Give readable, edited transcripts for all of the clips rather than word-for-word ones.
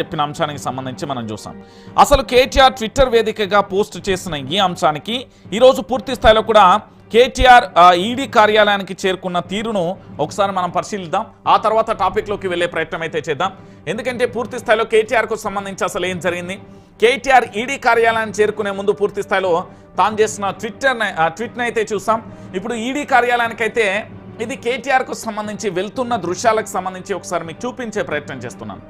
చెప్పిన అంశానికి సంబంధించి మనం చూసాం. అసలు కేటీఆర్ ట్విట్టర్ వేదికగా పోస్ట్ చేసిన ఈ అంశానికి ఈరోజు పూర్తి స్థాయిలో కూడా కేటీఆర్ ఈడీ కార్యాలయానికి చేరుకున్న తీరును ఒకసారి మనం పరిశీలిద్దాం. ఆ తర్వాత టాపిక్లోకి వెళ్ళే ప్రయత్నం అయితే చేద్దాం. ఎందుకంటే పూర్తి స్థాయిలో కేటీఆర్కు సంబంధించి అసలు ఏం జరిగింది, కేటీఆర్ ఈడీ కార్యాలయాన్ని చేరుకునే ముందు పూర్తి స్థాయిలో తాను చేసిన ట్వీట్ని అయితే చూసాం. ఇప్పుడు ఈడీ కార్యాలయానికి అయితే ఇది కేటీఆర్కు సంబంధించి వెళ్తున్న దృశ్యాలకు సంబంధించి ఒకసారి మీకు చూపించే ప్రయత్నం చేస్తున్నాను.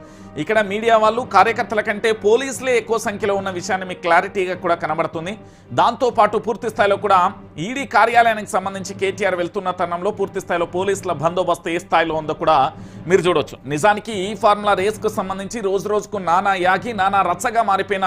ఇక్కడ మీడియా వాళ్ళు కార్యకర్తల కంటే పోలీసులే ఎక్కువ సంఖ్యలో ఉన్న విషయాన్ని మీకు క్లారిటీగా కూడా కనబడుతుంది. దాంతోపాటు పూర్తి స్థాయిలో కూడా ఈడీ కార్యాలయానికి సంబంధించి కేటీఆర్ వెళ్తున్న తరుణంలో పూర్తి స్థాయిలో పోలీసుల బందోబస్తు ఏ స్థాయిలో ఉందో కూడా మీరు చూడొచ్చు. నిజానికి ఈ ఫార్ములా రేస్కు సంబంధించి రోజు రోజుకు నానా యాగి నానా రచ్చగా మారిపోయిన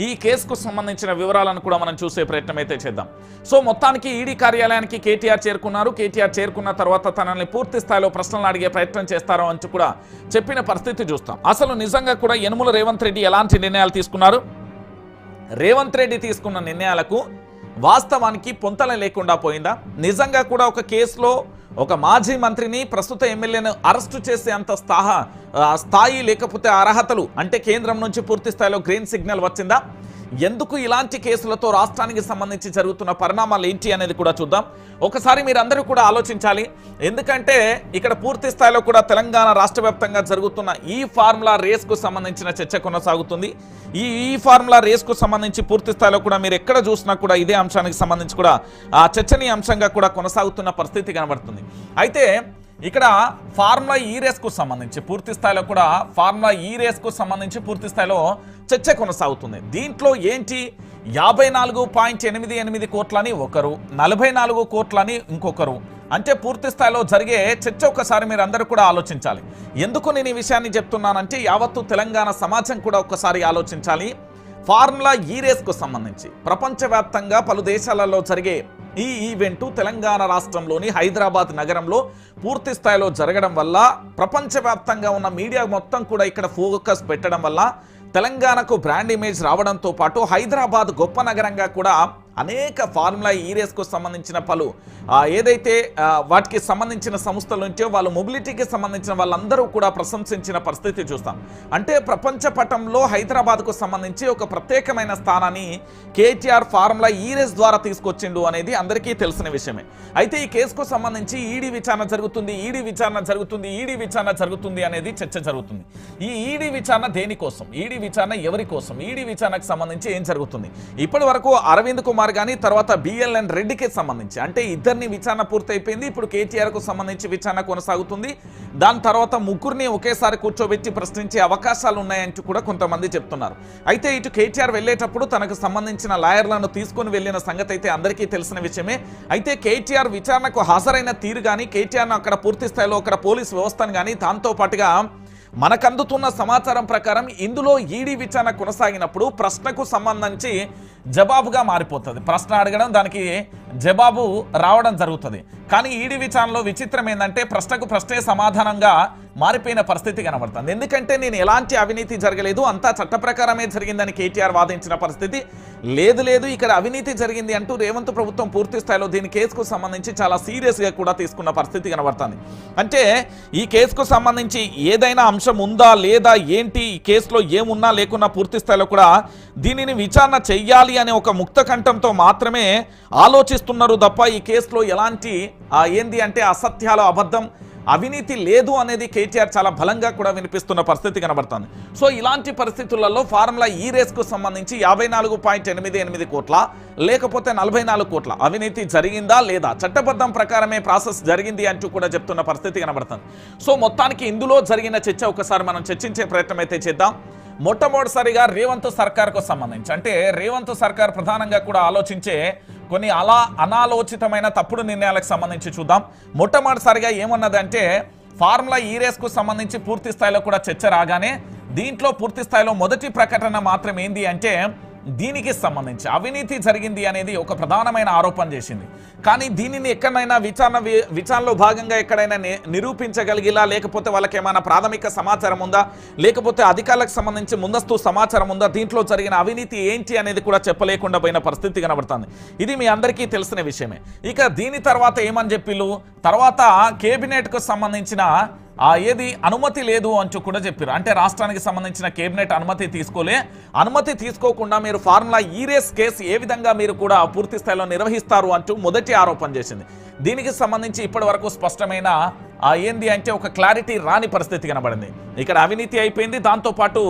ఈ కేసుకు సంబంధించిన వివరాలను కూడా మనం చూసే ప్రయత్నం అయితే చేద్దాం. సో మొత్తానికి ఈడీ కార్యాలయానికి కేటీఆర్ చేరుకున్నారు. కేటీఆర్ చేరుకున్న తర్వాత తనని పూర్తి స్థాయిలో ప్రశ్నలు అడిగే ప్రయత్నం చేస్తారో అని కూడా చెప్పిన పరిస్థితి చూస్తాం. అసలు నిజంగా కూడా యనుమల రేవంత్ రెడ్డి ఎలాంటి నిర్ణయాలు తీసుకున్నారు, రేవంత్ రెడ్డి తీసుకున్న నిర్ణయాలకు వాస్తవానికి పొంతన లేకుండా పోయిందా, నిజంగా కూడా ఒక కేసులో ఒక మాజీ మంత్రిని ప్రస్తుత ఎమ్మెల్యేను అరెస్టు చేసే అంత స్థాయి లేకపోతే అర్హతలు అంటే కేంద్రం నుంచి పూర్తి స్థాయిలో గ్రీన్ సిగ్నల్ వచ్చిందా, ఎందుకు ఇలాంటి కేసులతో రాష్ట్రానికి సంబంధించి జరుగుతున్న పరిణామాలు ఏంటి అనేది కూడా చూద్దాం. ఒకసారి మీరందరూ కూడా ఆలోచించాలి. ఎందుకంటే ఇక్కడ పూర్తి స్థాయిలో కూడా తెలంగాణ రాష్ట్ర వ్యాప్తంగా జరుగుతున్న ఈ ఫార్ములా రేస్కు సంబంధించిన చర్చ కొనసాగుతుంది. ఈ ఫార్ములా రేస్కు సంబంధించి పూర్తి స్థాయిలో కూడా మీరు ఎక్కడ చూసినా కూడా ఇదే అంశానికి సంబంధించి కూడా చర్చనీయాంశంగా కూడా కొనసాగుతున్న పరిస్థితి కనబడుతుంది. అయితే ఇక్కడ ఫార్ములా ఈ రేస్కు సంబంధించి పూర్తి స్థాయిలో కూడా ఫార్ములా ఈ రేస్కు సంబంధించి పూర్తి స్థాయిలో చర్చ కొనసాగుతుంది. దీంట్లో ఏంటి 54.88 కోట్లని ఒకరు, 44 కోట్లని ఇంకొకరు, అంటే పూర్తి స్థాయిలో జరిగే చర్చ ఒకసారి మీరు అందరూ కూడా ఆలోచించాలి. ఎందుకు నేను ఈ విషయాన్ని చెప్తున్నానంటే యావత్తు తెలంగాణ సమాజం కూడా ఒక్కసారి ఆలోచించాలి. ఫార్ములా ఈ రేస్కు సంబంధించి ప్రపంచవ్యాప్తంగా పలు దేశాలలో జరిగే ఈ ఈవెంటు తెలంగాణ రాష్ట్రంలోని హైదరాబాద్ నగరంలో పూర్తి స్థాయిలో జరగడం వల్ల ప్రపంచవ్యాప్తంగా ఉన్న మీడియా మొత్తం కూడా ఇక్కడ ఫోకస్ పెట్టడం వల్ల తెలంగాణకు బ్రాండ్ ఇమేజ్ రావడంతో పాటు హైదరాబాద్ గొప్ప నగరంగా కూడా అనేక ఫార్ములా ఈ రేస్కు సంబంధించిన పలు ఏదైతే వాటికి సంబంధించిన సంస్థలు ఉంటే వాళ్ళు మొబిలిటీకి సంబంధించిన వాళ్ళందరూ కూడా ప్రశంసించిన పరిస్థితి చూస్తాం. అంటే ప్రపంచ పటంలో హైదరాబాద్కు సంబంధించి ఒక ప్రత్యేకమైన స్థానాన్ని కేటీఆర్ ఫార్ములా ఈ రేస్ ద్వారా తీసుకొచ్చిండు అనేది అందరికీ తెలిసిన విషయమే. అయితే ఈ కేసుకు సంబంధించి ఈడీ విచారణ జరుగుతుంది, ఈడీ విచారణ జరుగుతుంది, ఈడీ విచారణ జరుగుతుంది అనేది చర్చ జరుగుతుంది. ఈ ఈడీ విచారణ దేనికోసం, ఈడీ విచారణ ఎవరి కోసం, ఈడీ విచారణకు సంబంధించి ఏం జరుగుతుంది, ఇప్పటి వరకు అరవింద్ కుమార్ కానీ తర్వాత బిఎల్ఎన్ రెడ్డికి సంబంధించి అంటే ఇద్దరిని విచారణ పూర్తయిపోయింది. ఇప్పుడు కేటీఆర్కు సంబంధించి విచారణ కొనసాగుతుంది. దాని తర్వాత ముగ్గురిని ఒకేసారి కూర్చోబెట్టి ప్రశ్నించే అవకాశాలు ఉన్నాయంటూ కూడా కొంతమంది చెప్తున్నారు. అయితే ఇటు కేటీఆర్ వెళ్ళేటప్పుడు తనకు సంబంధించిన లాయర్లను తీసుకుని వెళ్ళిన సంగతి అయితే అందరికీ తెలిసిన విషయమే. అయితే కేటీఆర్ విచారణకు హాజరైన తీరు కానీ కేటీఆర్ను అక్కడ పూర్తి స్థాయిలో అక్కడ పోలీస్ వ్యవస్థను కానీ దాంతో పాటుగా మనకందుతున్న సమాచారం ప్రకారం ఇందులో ఈడీ విచారణ కొనసాగినప్పుడు ప్రశ్నకు సంబంధించి జవాబుగా మారిపోతుంది. ప్రశ్న అడగడం దానికి జవాబు రావడం జరుగుతుంది. కానీ ఈడీ విచారణలో విచిత్రం ఏంటంటే ప్రశ్నకు ప్రశ్నే సమాధానంగా మారిపోయిన పరిస్థితి కనబడుతుంది. ఎందుకంటే నేను ఎలాంటి అవినీతి జరగలేదు, అంతా చట్ట ప్రకారమే జరిగిందని కేటీఆర్ వాదించిన పరిస్థితి లేదు ఇక్కడ అవినీతి జరిగింది అంటూ రేవంత్ ప్రభుత్వం పూర్తి స్థాయిలో దీని కేసుకు సంబంధించి చాలా సీరియస్గా కూడా తీసుకున్న పరిస్థితి కనబడుతుంది. అంటే ఈ కేసుకు సంబంధించి ఏదైనా అంశం ఉందా లేదా ఏంటి, ఈ కేసులో ఏమున్నా లేకున్నా పూర్తి స్థాయిలో కూడా దీనిని విచారణ చెయ్యాలి అనే ఒక ముక్త కంఠంతో మాత్రమే ఆలోచిస్తున్నారు తప్ప ఈ కేసులో ఎలాంటి ఏంది అంటే అసత్యాలు అబద్ధం అవినీతి లేదు అనేది కేటీఆర్ చాలా బలంగా కూడా వినిపిస్తున్న పరిస్థితి కనబడుతుంది. సో ఇలాంటి పరిస్థితులలో ఫార్ములా ఈ రేస్కు సంబంధించి 54.88 కోట్ల లేకపోతే 44 కోట్ల అవినీతి జరిగిందా లేదా, చట్టబద్ధం ప్రకారమే ప్రాసెస్ జరిగింది అంటూ కూడా చెప్తున్న పరిస్థితి కనబడుతుంది. సో మొత్తానికి ఇందులో జరిగిన చర్చ ఒకసారి మనం చర్చించే ప్రయత్నం అయితే చేద్దాం. మొట్టమొదటిసారిగా రేవంత్ సర్కార్కు సంబంధించి అంటే రేవంత్ సర్కార్ ప్రధానంగా కూడా ఆలోచించే కొన్ని అనాలోచితమైన తప్పుడు నిర్ణయాలకు సంబంధించి చూద్దాం. మొట్టమొదటిసారిగా ఏమన్నదంటే ఫార్ములా ఈ రేస్కు సంబంధించి పూర్తి స్థాయిలో కూడా చర్చ రాగానే దీంట్లో పూర్తి స్థాయిలో మొదటి ప్రకటన మాత్రం ఏంది అంటే దీనికి సంబంధించి అవినీతి జరిగింది అనేది ఒక ప్రధానమైన ఆరోపణ చేసింది. కానీ దీనిని ఎక్కడైనా విచారణలో భాగంగా ఎక్కడైనా నిరూపించగలిగిలా లేకపోతే వాళ్ళకి ఏమైనా ప్రాథమిక సమాచారం ఉందా లేకపోతే అధికారులకు సంబంధించి ముందస్తు సమాచారం ఉందా, దీంట్లో జరిగిన అవినీతి ఏంటి అనేది కూడా చెప్పలేకుండా పోయిన పరిస్థితి కనబడుతుంది. ఇది మీ అందరికీ తెలిసిన విషయమే. ఇక దీని తర్వాత ఏమని చెప్పిళ్ళు, తర్వాత కేబినెట్కు సంబంధించిన ఏది అనుమతి లేదు అంటూ కూడా చెప్పారు. అంటే రాష్ట్రానికి సంబంధించిన కేబినెట్ అనుమతి తీసుకోకుండా మీరు ఫార్ములా ఈ రేస్ కేసు ఏ విధంగా మీరు కూడా పూర్తి స్థాయిలో నిర్వహిస్తారు అంటూ మొదటి ఆరోపణ చేసింది. దీనికి సంబంధించి ఇప్పటి వరకు స్పష్టమైన ఏంది అంటే ఒక క్లారిటీ రాని పరిస్థితి కనబడింది. ఇక్కడ అవినీతి అయిపోయింది. దాంతోపాటు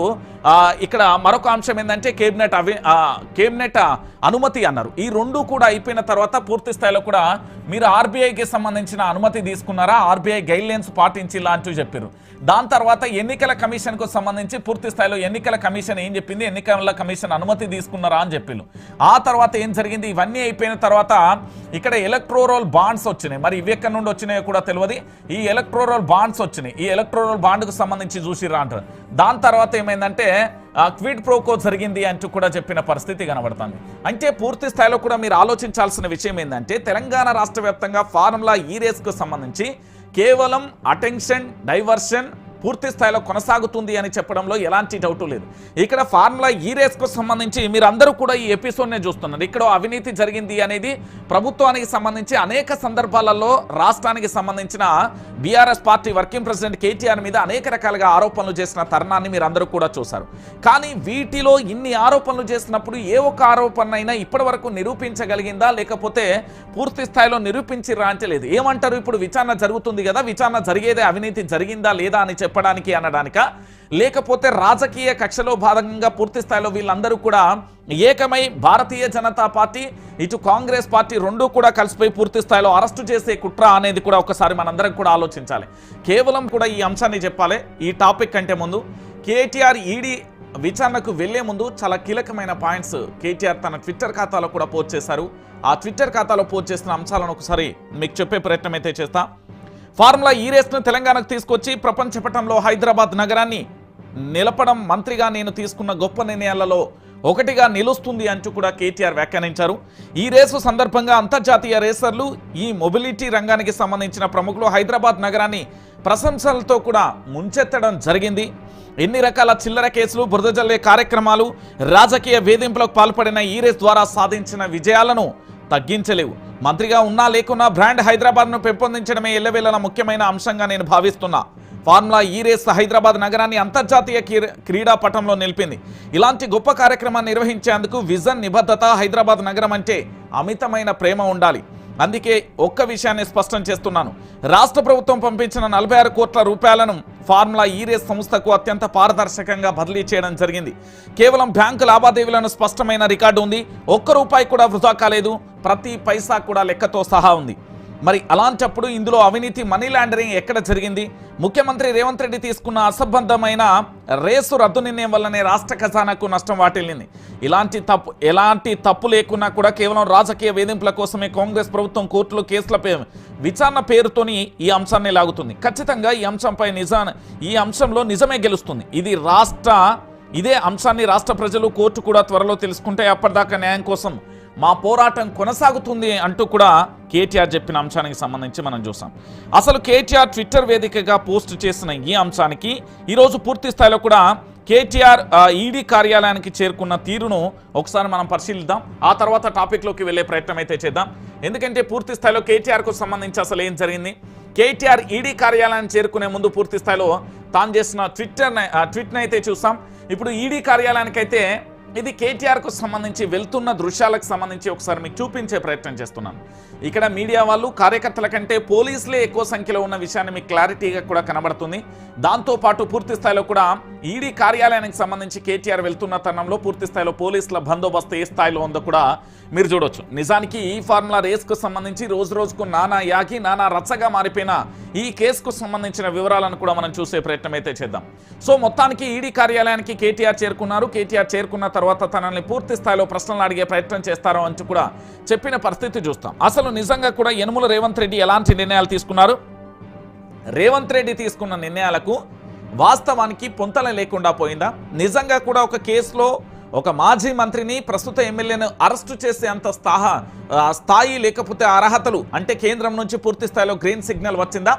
ఇక్కడ మరొక అంశం ఏంటంటే కేబినెట్ అనుమతి అన్నారు. ఈ రెండు కూడా అయిపోయిన తర్వాత పూర్తి స్థాయిలో కూడా మీరు ఆర్బీఐకి సంబంధించిన అనుమతి తీసుకున్నారా, ఆర్బీఐ గైడ్ లైన్స్ పాటించిలా అంటూ చెప్పారు. దాని తర్వాత ఎన్నికల కమిషన్కు సంబంధించి పూర్తి స్థాయిలో ఎన్నికల కమిషన్ ఏం చెప్పింది, ఎన్నికల కమిషన్ అనుమతి తీసుకున్నారా అని చెప్పిండు. ఆ తర్వాత ఏం జరిగింది, ఇవన్నీ అయిపోయిన తర్వాత ఇక్కడ ఎలక్ట్రోరల్ బాండ్స్ వచ్చినాయి. మరి ఇవి ఎక్కడి నుండి వచ్చినాయో కూడా తెలియదు. ఈ ఎలక్ట్రోరల్ బాండ్స్ వచ్చినాయి. ఈ ఎలక్ట్రోరల్ బాండ్కు సంబంధించి చూసిరా అంటారు. దాని తర్వాత ఏమైందంటే క్విడ్ ప్రోకో జరిగింది అంటూ కూడా చెప్పిన పరిస్థితి కనబడుతుంది. అంటే పూర్తి స్థాయిలో కూడా మీరు ఆలోచించాల్సిన విషయం ఏంటంటే తెలంగాణ రాష్ట్ర వ్యాప్తంగా ఫార్ములా ఈ రేస్కు సంబంధించి కేవలం అటెన్షన్ డైవర్షన్ పూర్తి స్థాయిలో కొనసాగుతుంది అని చెప్పడంలో ఎలాంటి డౌటు లేదు. ఇక్కడ ఫార్ములా ఈ రేస్కు సంబంధించి మీరందరూ కూడా ఈ ఎపిసోడ్నే చూస్తున్నారు. ఇక్కడ అవినీతి జరిగింది అనేది ప్రభుత్వానికి సంబంధించి అనేక సందర్భాలలో రాష్ట్రానికి సంబంధించిన BRS party working president KTR మీద అనేక రకాలుగా ఆరోపణలు చేసిన తరుణాన్ని మీరు అందరూ కూడా చూశారు. కానీ వీటిలో ఇన్ని ఆరోపణలు చేసినప్పుడు ఏ ఒక్క ఆరోపణ అయినా ఇప్పటి వరకు నిరూపించగలిగిందా, లేకపోతే పూర్తి స్థాయిలో నిరూపించిరా అంటే లేదు. ఏమంటారు, ఇప్పుడు విచారణ జరుగుతుంది కదా, విచారణ జరిగేదే అవినీతి జరిగిందా లేదా అని చెప్పడానికి అనడానిక, లేకపోతే రాజకీయ కక్షలో భాగంగా పూర్తి స్థాయిలో వీళ్ళందరూ కూడా ఏకమై భారతీయ జనతా పార్టీ ఇటు కాంగ్రెస్ పార్టీ రెండూ కూడా కలిసిపోయి పూర్తి స్థాయిలో అరెస్టు చేసే కుట్ర అనేది కూడా ఒకసారి మనందరం కూడా ఆలోచించాలి. కేవలం కూడా ఈ అంశాన్ని చెప్పాలి. ఈ టాపిక్ కంటే ముందు కేటీఆర్ ఈడీ విచారణకు వెళ్లే ముందు చాలా కీలకమైన పాయింట్స్ కేటీఆర్ తన ట్విట్టర్ ఖాతాలో కూడా పోస్ట్ చేశారు. ఆ ట్విట్టర్ ఖాతాలో పోస్ట్ చేసిన అంశాలను ఒకసారి మీకు చెప్పే ప్రయత్నం అయితే చేస్తా. ఫార్ములా ఈ రేస్ను తెలంగాణకు తీసుకొచ్చి ప్రపంచ పటంలో హైదరాబాద్ నగరాన్ని నిలపడం మంత్రిగా నేను తీసుకున్న గొప్ప నిర్ణయాలలో ఒకటిగా నిలుస్తుంది అంటూ కూడా కేటీఆర్ వ్యాఖ్యానించారు. ఈ రేసు సందర్భంగా అంతర్జాతీయ రేసర్లు ఈ మొబిలిటీ రంగానికి సంబంధించిన ప్రముఖులు హైదరాబాద్ నగరాన్ని ప్రశంసలతో కూడా ముంచెత్తడం జరిగింది. ఎన్ని రకాల చిల్లర కేసులు, బురద జల్లే కార్యక్రమాలు, రాజకీయ వేధింపులకు పాల్పడిన ఈ రేస్ ద్వారా సాధించిన విజయాలను తగ్గించలేవు. మంత్రిగా ఉన్నా లేకున్నా బ్రాండ్ హైదరాబాద్ను పెంపొందించడమే ఎల్లవేళల ముఖ్యమైన అంశంగా నేను భావిస్తున్నా. ఫార్ములా ఈ రేస్ హైదరాబాద్ నగరాన్ని అంతర్జాతీయ క్రీడా పటంలో నిలిపింది. ఇలాంటి గొప్ప కార్యక్రమాన్ని నిర్వహించేందుకు విజన్, నిబద్ధత, హైదరాబాద్ నగరం అంటే అమితమైన ప్రేమ ఉండాలి. అందుకే ఒక్క విషయాన్ని స్పష్టం చేస్తున్నాను. రాష్ట్ర ప్రభుత్వం పంపించిన 46 కోట్ల రూపాయలను ఫార్ములా ఈ రేస్ సంస్థకు అత్యంత పారదర్శకంగా బదిలీ చేయడం జరిగింది. కేవలం బ్యాంకు లావాదేవీలను స్పష్టమైన రికార్డు ఉంది. ఒక్క రూపాయి కూడా వృధా కాలేదు. ప్రతి పైసా కూడా లెక్కతో సహా ఉంది. మరి అలాంటప్పుడు ఇందులో అవినీతి, మనీ లాండరింగ్ ఎక్కడ జరిగింది? ముఖ్యమంత్రి రేవంత్ రెడ్డి తీసుకున్న అసంబద్ధమైన రేసు రద్దు నిర్ణయం వల్లనే రాష్ట్ర ఖజానాకు నష్టం వాటిల్లింది. ఎలాంటి తప్పు లేకున్నా కూడా కేవలం రాజకీయ వేధింపుల కోసమే కాంగ్రెస్ ప్రభుత్వం కోర్టులో కేసుల విచారణ పేరుతోని ఈ అంశాన్ని లాగుతుంది. ఖచ్చితంగా ఈ అంశంలో నిజమే గెలుస్తుంది. ఇదే అంశాన్ని రాష్ట్ర ప్రజలు, కోర్టు కూడా త్వరలో తెలుసుకుంటే అప్పటిదాకా న్యాయం కోసం మా పోరాటం కొనసాగుతుంది అంటూ కూడా కేటీఆర్ చెప్పిన అంశానికి సంబంధించి మనం చూసాం. అసలు కేటీఆర్ ట్విట్టర్ వేదికగా పోస్ట్ చేసిన ఈ అంశానికి ఈరోజు పూర్తి స్థాయిలో కూడా కేటీఆర్ ఈడీ కార్యాలయానికి చేరుకున్న తీరును ఒకసారి మనం పరిశీలిద్దాం. ఆ తర్వాత టాపిక్లోకి వెళ్ళే ప్రయత్నం అయితే చేద్దాం. ఎందుకంటే పూర్తి స్థాయిలో కేటీఆర్కు సంబంధించి అసలు ఏం జరిగింది, కేటీఆర్ ఈడీ కార్యాలయాన్ని చేరుకునే ముందు పూర్తి స్థాయిలో తాను చేసిన ట్వీట్ని అయితే చూసాం. ఇప్పుడు ఈడీ కార్యాలయానికి అయితే ఇది కేటీఆర్కు సంబంధించి వెళ్తున్న దృశ్యాలకు సంబంధించి ఒకసారి మీకు చూపించే ప్రయత్నం చేస్తున్నాను. ఇక్కడ మీడియా వాళ్ళు, కార్యకర్తల కంటే పోలీసులే ఎక్కువ సంఖ్యలో ఉన్న విషయాన్ని మీకు క్లారిటీగా కూడా కనబడుతుంది. దాంతోపాటు పూర్తి స్థాయిలో కూడా ఈడీ కార్యాలయానికి సంబంధించి కేటీఆర్ వెళ్తున్న తరుణంలో పూర్తి స్థాయిలో పోలీసుల బందోబస్తు ఏ స్థాయిలో ఉందో కూడా మీరు చూడొచ్చు. నిజానికి ఈ ఫార్ములా రేస్కు సంబంధించి రోజు రోజుకు నానా రచ్చగా మారిపోయిన ఈ కేసుకు సంబంధించిన వివరాలను కూడా మనం చూసే ప్రయత్నం అయితే చేద్దాం. సో మొత్తానికి ఈడీ కార్యాలయానికి కేటీఆర్ చేరుకున్నారు. కేటీఆర్ చేరుకున్న తర్వాత తనని పూర్తి స్థాయిలో ప్రశ్నలు అడిగే ప్రయత్నం చేస్తారో అంటూ కూడా చెప్పిన పరిస్థితి చూస్తాం. అసలు నిజంగా కూడా యనుమల రేవంత్ రెడ్డి ఎలాంటి నిర్ణయాలు తీసుకున్నారు? రేవంత్ రెడ్డి తీసుకున్న నిర్ణయాలకు వాస్తవానికి పొంతన లేకుండా పోయిందా? నిజంగా కూడా ఒక కేసులో ఒక మాజీ మంత్రిని, ప్రస్తుత ఎమ్మెల్యేను అరెస్టు చేసే అంత స్థాయి లేకపోతే అర్హతలు అంటే కేంద్రం నుంచి పూర్తి స్థాయిలో గ్రీన్ సిగ్నల్ వచ్చిందా?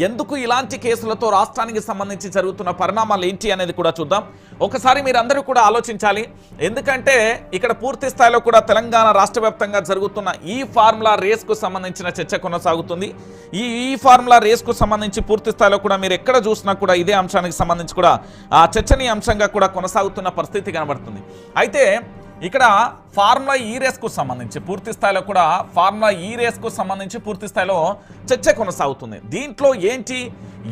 ఎందుకు ఇలాంటి కేసులతో రాష్ట్రానికి సంబంధించి జరుగుతున్న పరిణామాలు ఏంటి అనేది కూడా చూద్దాం. ఒకసారి మీరందరూ కూడా ఆలోచించాలి. ఎందుకంటే ఇక్కడ పూర్తి స్థాయిలో కూడా తెలంగాణ రాష్ట్ర వ్యాప్తంగా జరుగుతున్న ఈ ఫార్ములా రేస్కు సంబంధించిన చర్చ కొనసాగుతుంది. ఈ ఫార్ములా రేస్కు సంబంధించి పూర్తి స్థాయిలో కూడా మీరు ఎక్కడ చూసినా కూడా ఇదే అంశానికి సంబంధించి కూడా ఆ చర్చనీయాంశంగా కూడా కొనసాగుతున్న పరిస్థితి కనబడుతుంది. అయితే ఇక్కడ ఫార్ములా ఈ రేస్కు సంబంధించి పూర్తి స్థాయిలో కూడా ఫార్ములా ఈ రేస్కు సంబంధించి పూర్తి స్థాయిలో చర్చ కొనసాగుతుంది. దీంట్లో ఏంటి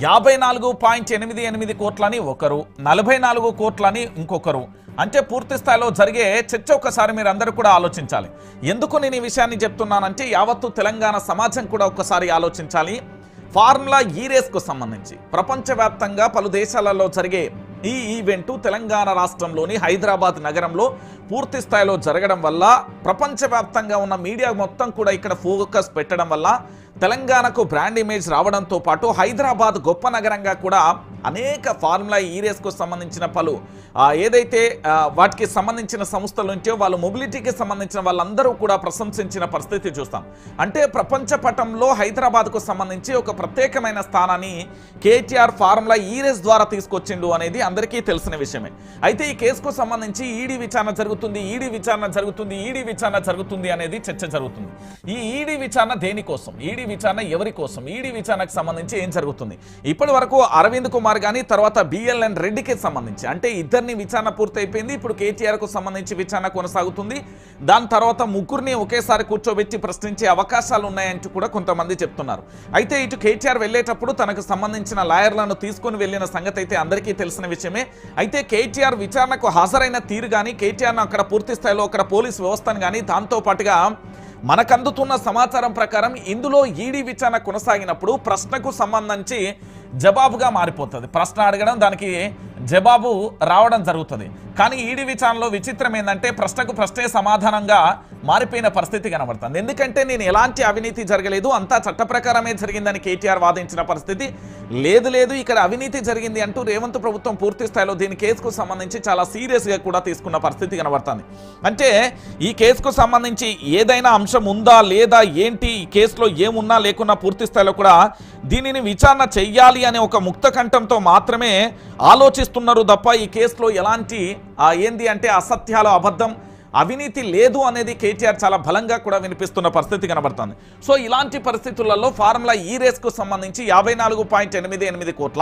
54.88 కోట్లని ఒకరు, 44 కోట్లని ఇంకొకరు. అంటే పూర్తి స్థాయిలో జరిగే చర్చ ఒకసారి మీరు అందరూ కూడా ఆలోచించాలి. ఎందుకు నేను ఈ విషయాన్ని చెప్తున్నానంటే యావత్తు తెలంగాణ సమాజం కూడా ఒకసారి ఆలోచించాలి. ఫార్ములా ఈ రేస్కు సంబంధించి ప్రపంచవ్యాప్తంగా పలు దేశాలలో జరిగే ఈ ఈవెంటు తెలంగాణ రాష్ట్రంలోని హైదరాబాద్ నగరంలో పూర్తి స్థాయిలో జరగడం వల్ల ప్రపంచవ్యాప్తంగా ఉన్న మీడియా మొత్తం కూడా ఇక్కడ ఫోకస్ పెట్టడం వల్ల తెలంగాణకు బ్రాండ్ ఇమేజ్ రావడంతో పాటు హైదరాబాద్ గొప్ప నగరంగా కూడా అనేక ఫార్ములా ఈ రేస్కు సంబంధించిన పలు ఏదైతే వాటికి సంబంధించిన సంస్థలు ఉంటే వాళ్ళు మొబిలిటీకి సంబంధించిన వాళ్ళందరూ కూడా ప్రశంసించిన పరిస్థితి చూస్తాం. అంటే ప్రపంచ పటంలో హైదరాబాద్కు సంబంధించి ఒక ప్రత్యేకమైన స్థానాన్ని కేటీఆర్ ఫార్ములా ఈ రేస్ ద్వారా తీసుకొచ్చిండు అనేది అందరికీ తెలిసిన విషయమే. అయితే ఈ కేసుకు సంబంధించి ఈడీ విచారణ జరుగుతుంది, ఈడీ విచారణ జరుగుతుంది అనేది చర్చ జరుగుతుంది. ఈ ఈడీ విచారణ దేనికోసం, ఈడీ విచారణ ఎవరి కోసం, ఈడీ విచారణకు సంబంధించి ఏం జరుగుతుంది? ఇప్పటి వరకు అరవింద్ కుమార్ గానీ తర్వాత బిఎల్ఎన్ రెడ్డికి సంబంధించి అంటే ఇద్దరిని విచారణ పూర్తయిపోయింది. ఇప్పుడు కేటీఆర్ కు సంబంధించి విచారణ కొనసాగుతుంది. దాని తర్వాత ముగ్గురిని ఒకేసారి కూర్చోబెట్టి ప్రశ్నించే అవకాశాలు ఉన్నాయంటూ కూడా కొంతమంది చెప్తున్నారు. అయితే ఇటు కేటీఆర్ వెళ్ళేటప్పుడు తనకు సంబంధించిన లాయర్లను తీసుకుని వెళ్ళిన సంగతి అయితే అందరికీ తెలిసిన విషయమే. అయితే కేటీఆర్ విచారణకు హాజరైన తీరు కానీ కేటీఆర్ను అక్కడ పూర్తి స్థాయిలో అక్కడ పోలీస్ వ్యవస్థను కానీ దాంతో పాటుగా మనకందుతున్న సమాచారం ప్రకారం ఇందులో ఈడీ విచారణ కొనసాగినప్పుడు ప్రశ్నకు సంబంధించి జవాబుగా మారిపోతుంది. ప్రశ్న అడగడం దానికి జవాబు రావడం జరుగుతుంది. కానీ ఈడీ విచారణలో విచిత్రం ఏంటంటే ప్రశ్నకు ప్రశ్నే సమాధానంగా మారిపోయిన పరిస్థితి కనబడుతుంది. ఎందుకంటే నేను ఎలాంటి అవినీతి జరగలేదు, అంతా చట్ట ప్రకారమే జరిగిందని కేటీఆర్ వాదించిన పరిస్థితి లేదు ఇక్కడ అవినీతి జరిగింది అంటూ రేవంత్ ప్రభుత్వం పూర్తి స్థాయిలో దీని కేసుకు సంబంధించి చాలా సీరియస్గా కూడా తీసుకున్న పరిస్థితి కనబడుతుంది. అంటే ఈ కేసుకు సంబంధించి ఏదైనా అంశం ఉందా లేదా ఏంటి, ఈ కేసులో ఏమున్నా లేకున్నా పూర్తి స్థాయిలో కూడా దీనిని విచారణ చెయ్యాలి అనే ఒక ముక్త కంఠంతో మాత్రమే ఆలోచిస్తున్నారు తప్ప ఈ కేసులో ఎలాంటి ఏంది అంటే అసత్యాలు, అబద్ధం, అవినీతి లేదు అనేది కేటీఆర్ చాలా బలంగా కూడా వినిపిస్తున్న పరిస్థితి కనబడుతుంది. సో ఇలాంటి పరిస్థితులలో ఫార్ములా ఈ రేస్కు సంబంధించి 54.88 కోట్ల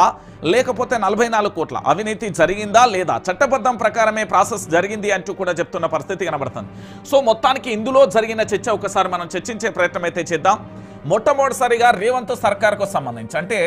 లేకపోతే 44 కోట్ల అవినీతి జరిగిందా లేదా, చట్టబద్ధం ప్రకారమే ప్రాసెస్ జరిగింది అంటూ కూడా చెప్తున్న పరిస్థితి కనబడుతుంది. సో మొత్తానికి ఇందులో జరిగిన చర్చ ఒకసారి మనం చర్చించే ప్రయత్నం అయితే చేద్దాం. మొట్టమొదటిసారిగా రేవంత్ సర్కార్కు సంబంధించి అంటే